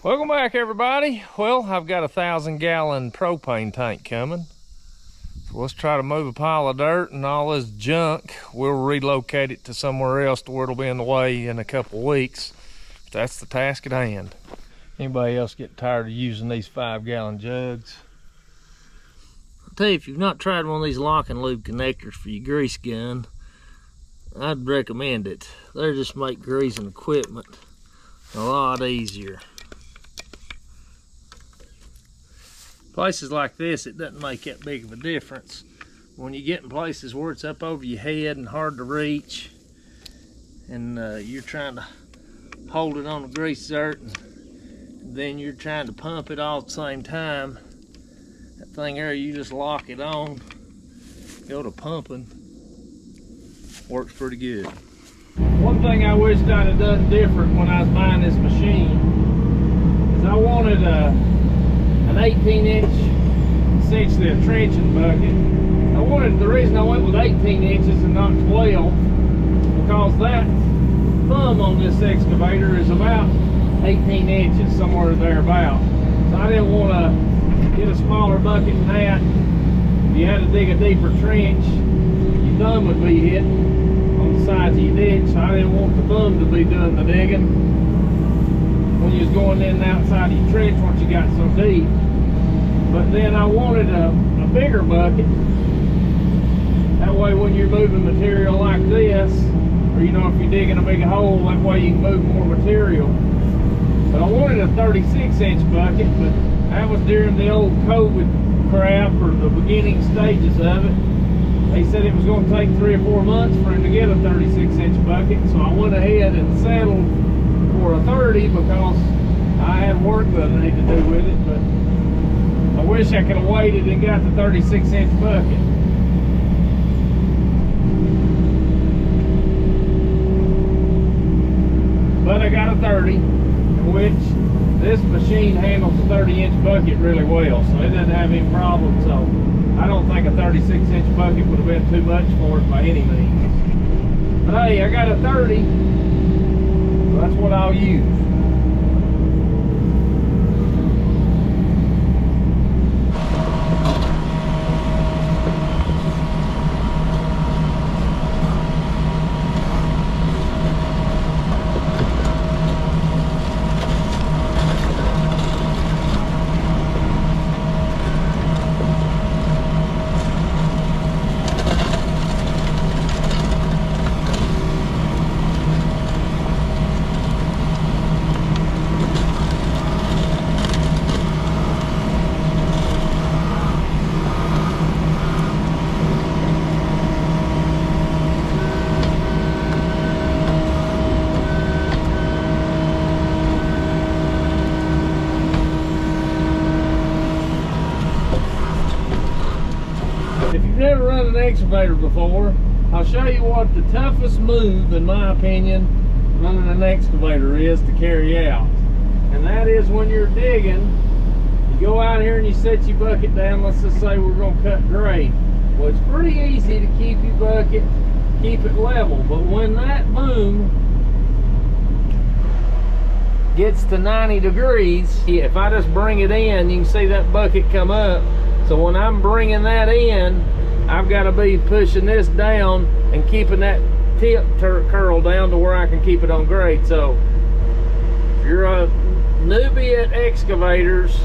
Welcome back, everybody. Well, I've got a 1,000-gallon propane tank coming. So let's try to move a pile of dirt and all this junk. We'll relocate it to somewhere else to where it'll be in the way in a couple weeks. That's the task at hand. Anybody else get tired of using these 5-gallon jugs? I'll tell you, if you've not tried one of these lock and lube connectors for your grease gun, I'd recommend it. They just make greasing equipment a lot easier. Places like this, it doesn't make that big of a difference. When you get in places where it's up over your head and hard to reach, and you're trying to hold it on the grease dirt, and then you're trying to pump it all at the same time, that thing there, you just lock it on, go to pumping, works pretty good. One thing I wished I'd have done different when I was buying this machine is I wanted an 18-inch, essentially a trenching bucket. The reason I went with 18 inches and not 12, because that thumb on this excavator is about 18 inches, somewhere thereabout. So I didn't want to get a smaller bucket than that. If you had to dig a deeper trench, your thumb would be hit on the sides of your ditch. So I didn't want the thumb to be doing the digging when you was going in and outside of your trench once you got so deep. But then I wanted a bigger bucket. That way when you're moving material like this, or if you're digging a big hole, that way you can move more material. But I wanted a 36-inch bucket, but that was during the old COVID crap, or the beginning stages of it. They said it was going to take 3 or 4 months for him to get a 36-inch bucket, so I went ahead and settled for a 30 because I had work that I need to do with it. But I wish I could have waited and got the 36-inch bucket. But I got a 30, which this machine handles a 30-inch bucket really well, so it doesn't have any problem. So I don't think a 36-inch bucket would have been too much for it by any means. But hey, I got a 30, so that's what I'll use. Never run an excavator before, I'll show you what the toughest move, in my opinion, running an excavator is to carry out. And that is when you're digging, you go out here and you set your bucket down. Let's just say we're going to cut grade. Well, it's pretty easy to keep your bucket, keep it level, but when that boom gets to 90 degrees, if I just bring it in, you can see that bucket come up. So when I'm bringing that in, I've got to be pushing this down and keeping that tip curl down to where I can keep it on grade. So if you're a newbie at excavators,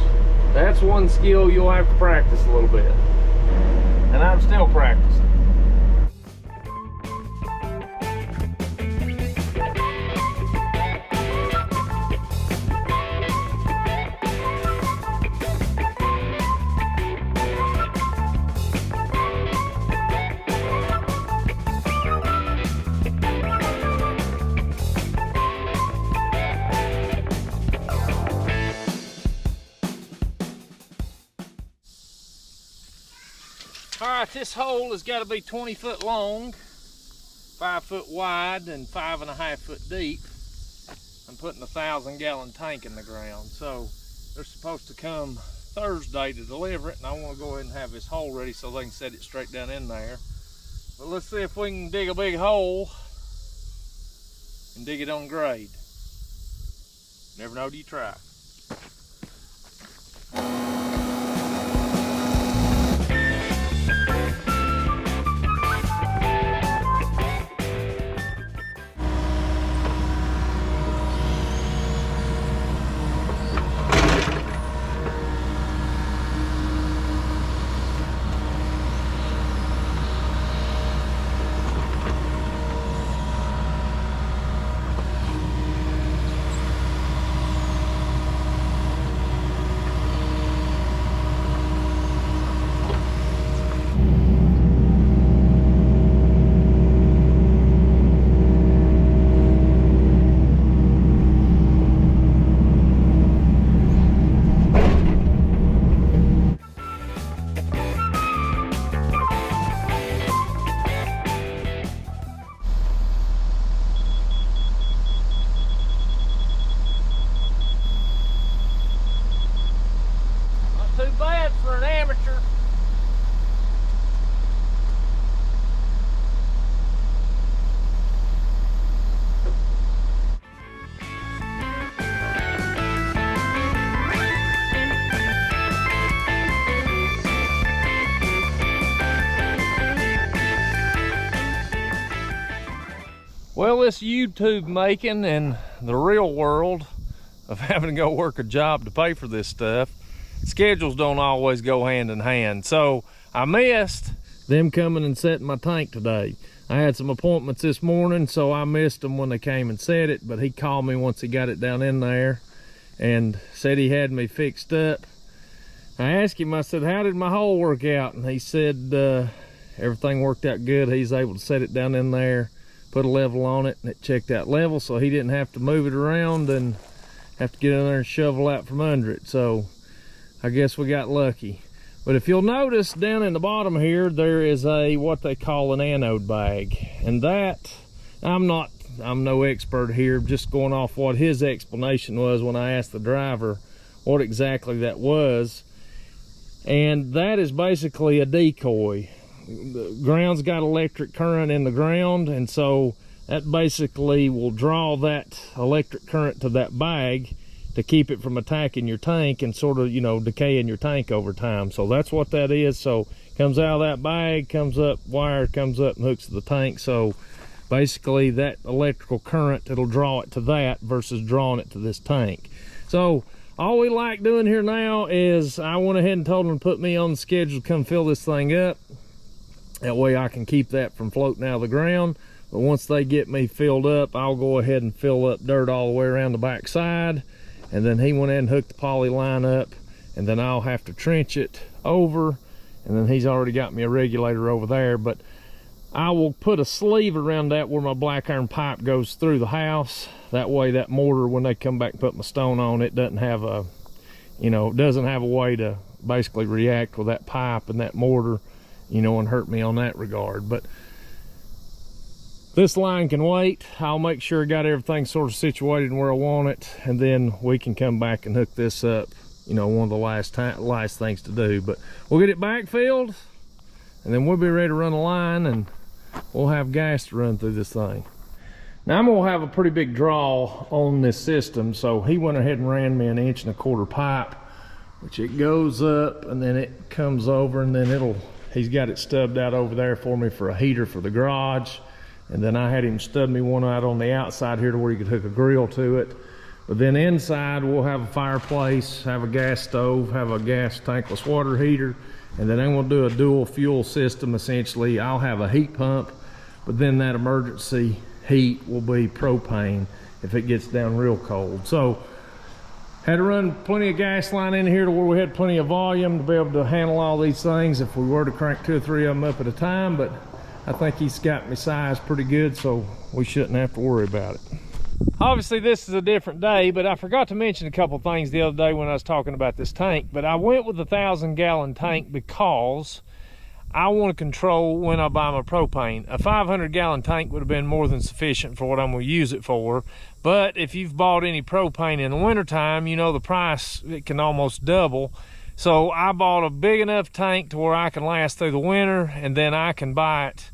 that's one skill you'll have to practice a little bit. And I'm still practicing. All right, this hole has got to be 20 foot long, 5 foot wide, and 5.5 foot deep. I'm putting a 1,000-gallon tank in the ground, so they're supposed to come Thursday to deliver it, and I want to go ahead and have this hole ready so they can set it straight down in there. But let's see if we can dig a big hole and dig it on grade. Never know till you try. Well, this YouTube making and the real world of having to go work a job to pay for this stuff, schedules don't always go hand in hand. So I missed them coming and setting my tank today. I had some appointments this morning, so I missed them when they came and set it, but he called me once he got it down in there and said he had me fixed up. I asked him, I said, how did my hole work out? And he said everything worked out good. He's able to set it down in there, put a level on it, and it checked out level, so he didn't have to move it around and have to get in there and shovel out from under it. So I guess we got lucky. But if you'll notice down in the bottom here, there is a what they call an anode bag, and that I'm no expert here, just going off what his explanation was when I asked the driver what exactly that was. And that is basically a decoy. The ground's got electric current in the ground, and so that basically will draw that electric current to that bag to keep it from attacking your tank and sort of, you know, decaying your tank over time. So that's what that is. So comes out of that bag, comes up, wire comes up and hooks to the tank. So basically that electrical current, it'll draw it to that versus drawing it to this tank. So all we like doing here now is I went ahead and told them to put me on the schedule to come fill this thing up. That way I can keep that from floating out of the ground. But once they get me filled up, I'll go ahead and fill up dirt all the way around the back side. And then he went in and hooked the poly line up, and then I'll have to trench it over. And then he's already got me a regulator over there, but I will put a sleeve around that where my black iron pipe goes through the house. That way that mortar, when they come back and put my stone on, it doesn't have a, you know, doesn't have a way to basically react with that pipe and that mortar, you know, and hurt me on that regard. But this line can wait. I'll make sure I got everything sort of situated where I want it, and then we can come back and hook this up, you know, one of the last things to do. But we'll get it backfilled, and then we'll be ready to run a line, and we'll have gas to run through this thing. Now I'm gonna have a pretty big draw on this system, so he went ahead and ran me 1.25 inch pipe, which it goes up and then it comes over, and then he's got it stubbed out over there for me for a heater for the garage. And then I had him stub me one out on the outside here to where you could hook a grill to it. But then inside we'll have a fireplace, have a gas stove, have a gas tankless water heater, and then I'm gonna do a dual fuel system essentially. I'll have a heat pump, but then that emergency heat will be propane if it gets down real cold. So had to run plenty of gas line in here to where we had plenty of volume to be able to handle all these things if we were to crank 2 or 3 of them up at a time. But I think he's got me sized pretty good, so we shouldn't have to worry about it. Obviously this is a different day, but I forgot to mention a couple things the other day when I was talking about this tank. But I went with a 1,000-gallon tank because I want to control when I buy my propane. A 500-gallon tank would have been more than sufficient for what I'm going to use it for. But if you've bought any propane in the wintertime, you know the price, it can almost double. So I bought a big enough tank to where I can last through the winter, and then I can buy it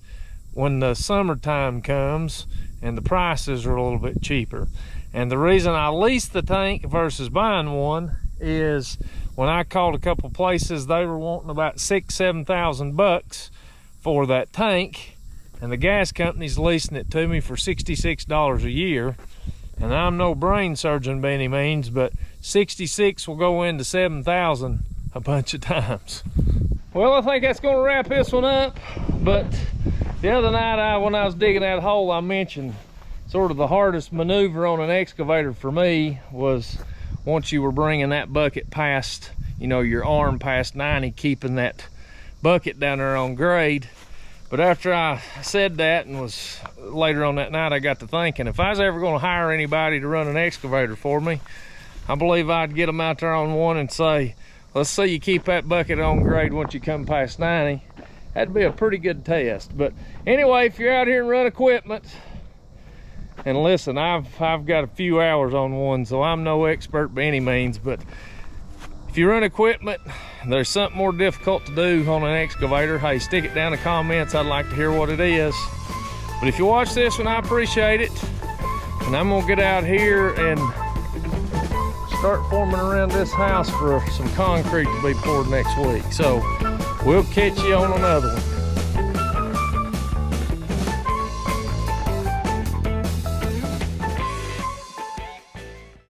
when the summertime comes and the prices are a little bit cheaper. And the reason I leased the tank versus buying one is when I called a couple places, they were wanting about $6,000–7,000 for that tank, and the gas company's leasing it to me for $66 a year. And I'm no brain surgeon by any means, but 66 will go into 7,000 a bunch of times. Well, I think that's gonna wrap this one up. But the other night when I was digging that hole, I mentioned sort of the hardest maneuver on an excavator for me was once you were bringing that bucket past, you know, your arm past 90, keeping that bucket down there on grade. But after I said that, and was later on that night, I got to thinking, if I was ever gonna hire anybody to run an excavator for me, I believe I'd get them out there on one and say, let's see you keep that bucket on grade once you come past 90. That'd be a pretty good test. But anyway, if you're out here and run equipment, and listen, I've got a few hours on one, so I'm no expert by any means, but if you run equipment, there's something more difficult to do on an excavator, hey, stick it down in the comments. I'd like to hear what it is. But if you watch this one, I appreciate it. And I'm gonna get out here and start forming around this house for some concrete to be poured next week. So we'll catch you on another one.